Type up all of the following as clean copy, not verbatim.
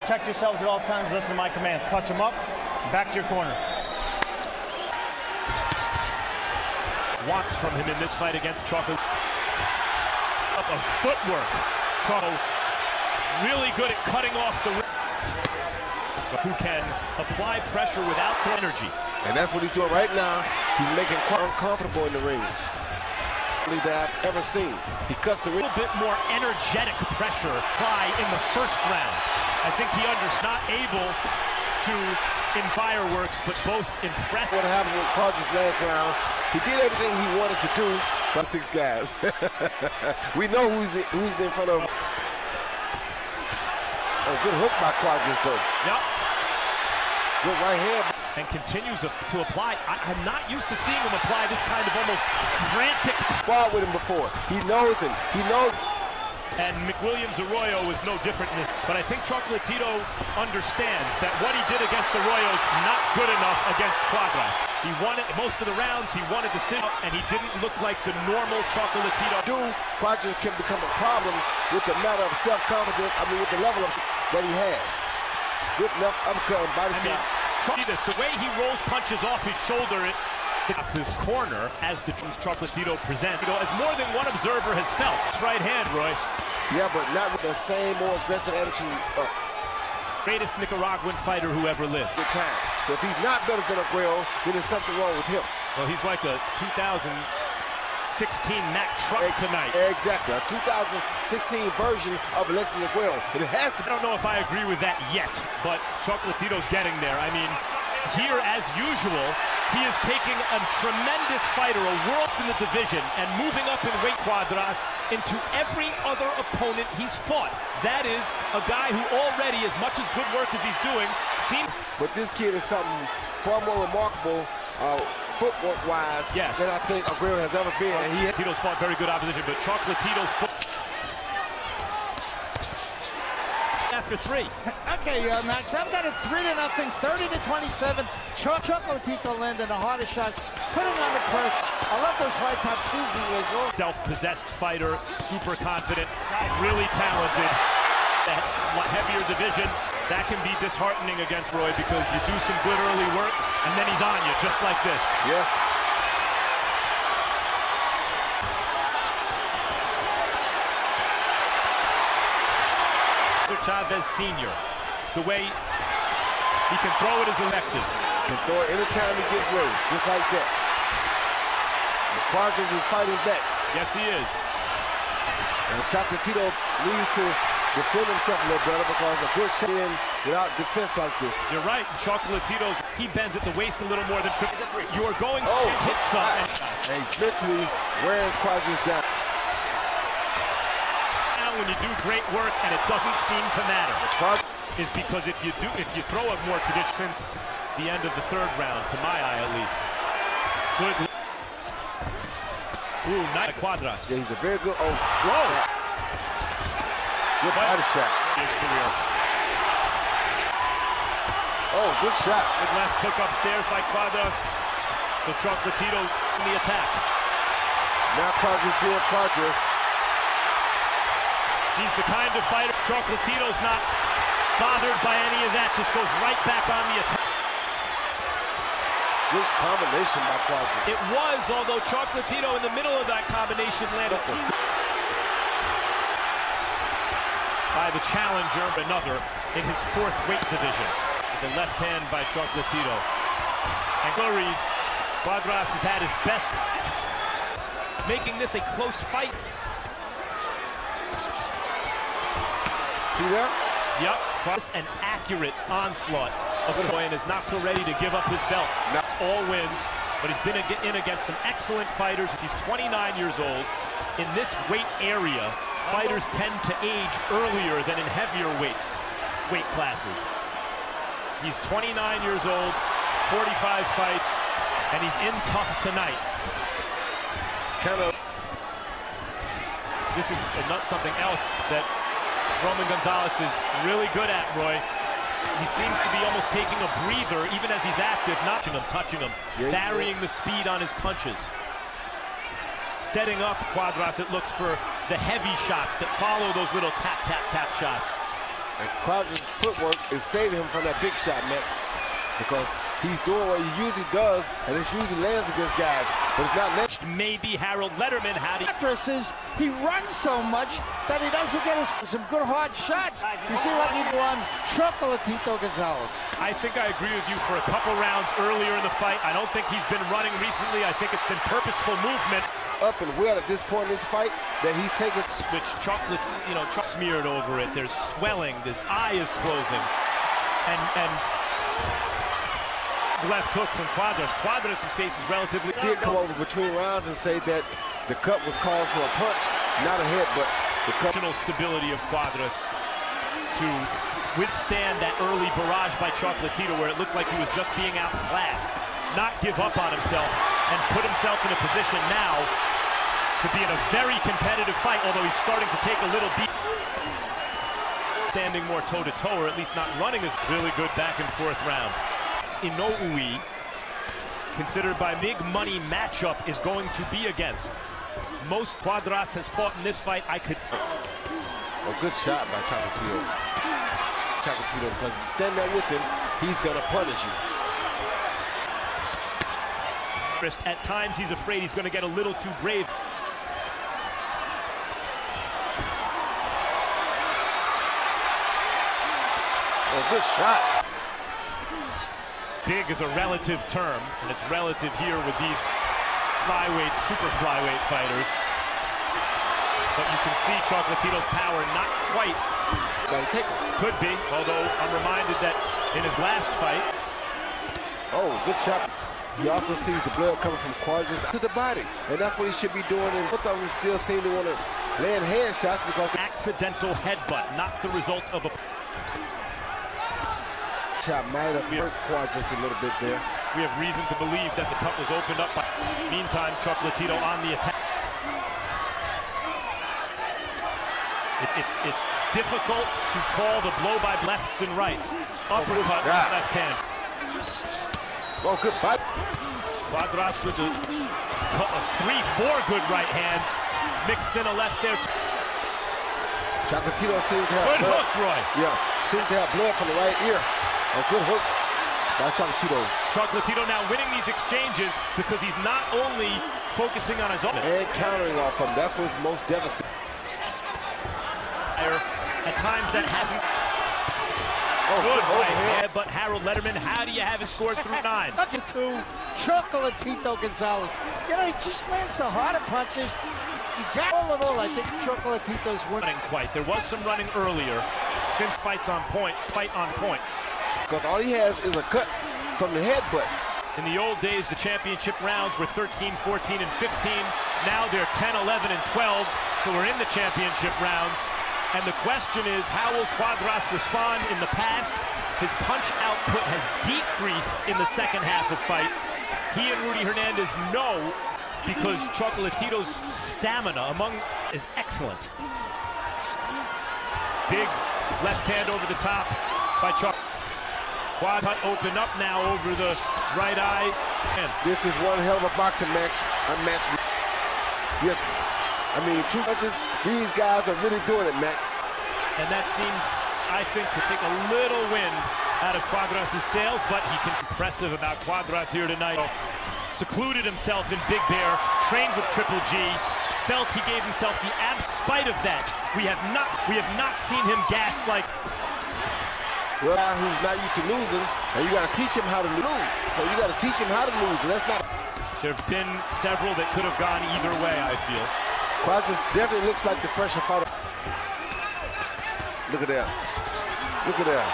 Protect yourselves at all times, listen to my commands. Touch them up, back to your corner. Wants from him in this fight against Choco. Up of footwork. Choco really good at cutting off the rim. Who can apply pressure without the energy. And that's what he's doing right now. He's making quite uncomfortable in the rings. That I've ever seen. He cuts the ring. A little bit more energetic pressure apply in the first round. I think he not able to in fireworks, but both impressive. What happened with Cuadras last round? He did everything he wanted to do by 6 guys. We know who's in front of him. Oh, good hook by Cuadras though. Yep. Good right hand. And continues to apply. I'm not used to seeing him apply this kind of almost frantic. Ball with him before. He knows him. He knows. And McWilliams Arroyo was no different in this. But I think Chocolatito understands that what he did against Arroyo is not good enough against Cuadras. He won it most of the rounds. He wanted to sit up, and he didn't look like the normal Chocolatito. Cuadras can become a problem with the matter of self-confidence. I mean, with the level of that he has. Good left uppercut and body shot. This, the way he rolls punches off his shoulder, it's his corner as the Chocolatito presents. As more than one observer has felt. His right hand, Roy. Yeah, but not with the same more aggressive attitude. Greatest Nicaraguan fighter who ever lived. Good time. So if he's not better than Aguero, then there's something wrong with him. Well, he's like a 2016 Mack truck tonight. Exactly, a 2016 version of Alexis Aguero. And it has to. I don't know if I agree with that yet, but Chocolatito's getting there. I mean, here, as usual, he is taking a tremendous fighter, a world in the division, and moving up in weight Cuadras into every other opponent he's fought. That is a guy who already, as much as good work as he's doing, seems. But this kid is something far more remarkable, footwork-wise, than I think Aguero has ever been. And Tito's fought very good opposition, but Chocolatito's after 3. Okay, Max, I've got a 3-0, 30-27. Chocolatito landing the hardest shots, putting on the pressure. I love those high top shoes he wears. Self-possessed fighter, super confident, really talented. That heavier division, that can be disheartening against Roy because you do some good early work and then he's on you just like this. Yes. Chavez Sr. The way he can throw it is effective. Can throw it anytime he gets ready, just like that. Cuadras is fighting back. Yes, he is. And Chocolatito needs to defend himself a little better because a good shot in without defense like this. You're right. Chocolatito's, he bends at the waist a little more than triple. You are going to hit something. And he's mentally wearing Cuadras down. When you do great work and it doesn't seem to matter is because if you throw a more traditional since the end of the 3rd round, to my eye at least. Good. Ooh, nice Cuadras. Yeah, he's a very good. Oh, whoa! Good body shot. His career. Oh, good shot. Good left hook upstairs by Cuadras. So Chocolatito in the attack. Now Cuadras being Cuadras. He's the kind of fighter. Chocolatito's not bothered by any of that. Just goes right back on the attack. Good combination by Cuadras. It was, although Chocolatito in the middle of that combination landed by the challenger, another in his 4th weight division. With the left hand by Chocolatito. And Cuadras has had his best, making this a close fight. See that? Yep. An accurate onslaught of Roy and is not so ready to give up his belt. That's all wins, but he's been in against some excellent fighters. He's 29 years old. In this weight area, fighters tend to age earlier than in heavier weight classes. He's 29 years old, 45 fights, and he's in tough tonight. This is not something else that Gonzalez is really good at, Roy. He seems to be almost taking a breather, even as he's active, not touching him, varying the speed on his punches. Setting up Cuadras, it looks, for the heavy shots that follow those little tap, tap, tap shots. And Cuadras' footwork is saving him from that big shot, Max, because he's doing what he usually does, and it usually lands against guys, but it's not landing. Maybe Harold Letterman had it. He runs so much that he doesn't get some good hard shots. You see like he won Chocolatito Gonzalez. I think I agree with you for a couple rounds earlier in the fight. I don't think he's been running recently. I think it's been purposeful movement. Up and well at this point in this fight that he's taking. Which chocolate, smeared over it. There's swelling. His eye is closing. And left hook from Cuadras. Cuadras' face is relatively... He did come over between rounds and say that the cut was called for a punch, not a head, but the cut. Stability of Cuadras to withstand that early barrage by Chocolatito where it looked like he was just being outclassed, not give up on himself, and put himself in a position now to be in a very competitive fight, although he's starting to take a little beat. Standing more toe-to-toe, or at least not running as really good back and forth round. Inoue, considered by big money matchup, is going to be against. Most Cuadras has fought in this fight, I could say. A good shot by Chocolatito. Chocolatito, because if you stand there with him, he's going to punish you. At times he's afraid he's going to get a little too brave. A good shot. Big is a relative term, and it's relative here with these flyweight, super flyweight fighters. But you can see Chocolatito's power not quite. Could be, although I'm reminded that in his last fight. Oh, good shot. He also sees the blood coming from Cuadras to the body, and that's what he should be doing. And both of them still seem to want to land hand shots because accidental headbutt, not the result of a shot might have hurt Cuadras a little bit there. We have reason to believe that the cut was opened up. Meantime, Chocolatito on the attack. It's difficult to call the blow by lefts and rights. Uppercut, left hand. Oh, good body. Cuadras with a 3-4 good right hands, mixed in a left there. Chocolatito seems to have good blood. Hook, Roy. Yeah, seems to have blood from the right ear. A good hook by Chocolatito. Chocolatito now winning these exchanges because he's not only focusing on his own and countering off him. That's what's most devastating. At times that hasn't. Good right hand, but Harold Letterman, how do you have it scored through 9? That's a 2. Chocolatito Gonzalez. He just lands the harder punches. You got all in all, I think Chocolatito's winning. Quite. There was some running earlier. Since fight on points. Because all he has is a cut from the headbutt. In the old days, the championship rounds were 13, 14, and 15. Now they're 10, 11, and 12. So we're in the championship rounds. And the question is, how will Cuadras respond? In the past, his punch output has decreased in the second half of fights. He and Rudy Hernandez know because Chocolatito's stamina is excellent. Big left hand over the top by Choc. Quad open up now over the right eye. And this is one hell of a boxing match. Yes. I mean, 2 punches, these guys are really doing it, Max. And that seemed, I think, to take a little wind out of Cuadras' sails, but he can be impressive about Cuadras here tonight. Secluded himself in Big Bear, trained with Triple G, felt he gave himself the spite of that. We have not seen him gassed like. Well, who's not used to losing, and you got to teach him how to lose. So you got to teach him how to lose, and that's not. There have been several that could have gone either way, I feel. Cuadras definitely looks like the fresher fighter. Look at that. Look at that.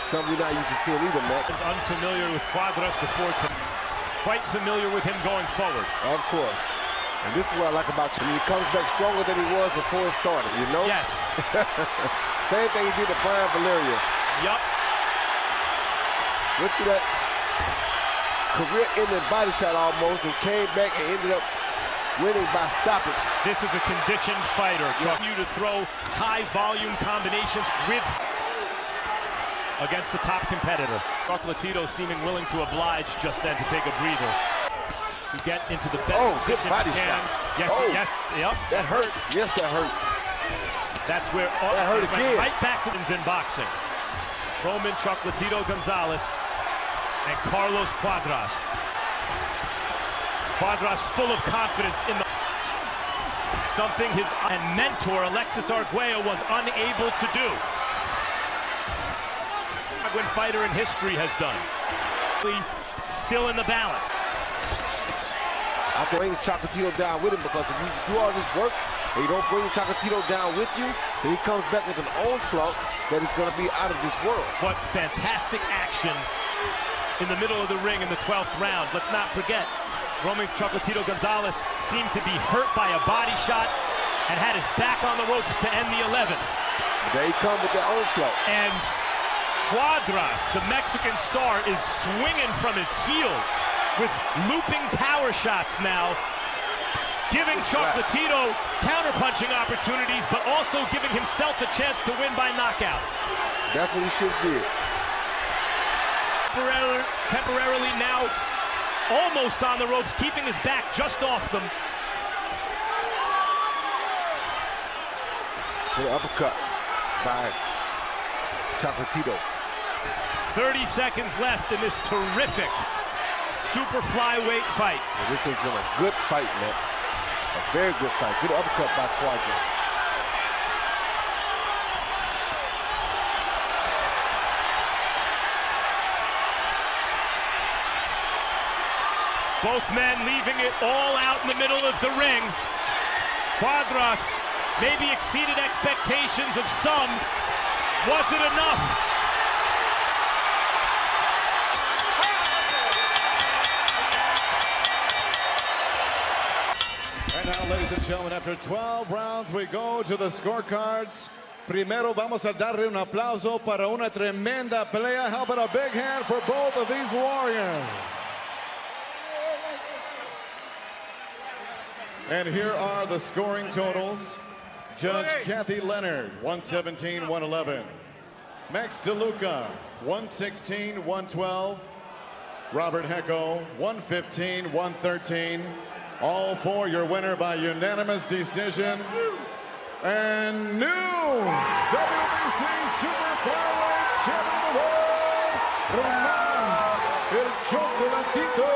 Something we're not used to seeing either, Matt. Unfamiliar with Cuadras before tonight. Quite familiar with him going forward. Of course. And this is what I like about you. He comes back stronger than he was before it started, you know? Yes. Same thing he did to Brian Valeria. Yup. Went through that career-ending body shot almost and came back and ended up winning by stoppage. This is a conditioned fighter. Yes. You to throw high-volume combinations with against the top competitor. Chocolatito seeming willing to oblige just then to take a breather. To get into the best good body shot. Yes, oh, yes, yep. That hurt. Yes, that hurt. That's where that hurt again. Right back to them in boxing. Roman Chocolatito Gonzalez and Carlos Cuadras. Cuadras full of confidence in the something his mentor Alexis Arguello was unable to do. When fighter in history has done. Still in the balance. I can bring Chocolatito down with him, because if you do all this work and you don't bring Chocolatito down with you, then he comes back with an onslaught that is going to be out of this world. What fantastic action in the middle of the ring in the 12th round. Let's not forget, Roman Chocolatito Gonzalez seemed to be hurt by a body shot and had his back on the ropes to end the 11th. There he comes with that onslaught. And Cuadras, the Mexican star, is swinging from his heels with looping power shots now, giving Chocolatito counter-punching opportunities, but also giving himself a chance to win by knockout. That's what he should have did. Temporarily now almost on the ropes, keeping his back just off them. Good uppercut by Chocolatito. 30 seconds left in this terrific super flyweight fight. And this has been a good fight, Max. A very good fight. Good uppercut by Cuadras. Both men leaving it all out in the middle of the ring. Cuadras maybe exceeded expectations of some. Was it enough? And now, ladies and gentlemen, after 12 rounds, we go to the scorecards. Primero vamos a darle un aplauso para una tremenda pelea. How about a big hand for both of these warriors? And here are the scoring totals. Judge Kathy Leonard, 117-111. Max DeLuca, 116-112. Robert Hecko, 115-113. All four your winner by unanimous decision. And new WBC Super Flyweight Champion of the World, Roman El Chocolatito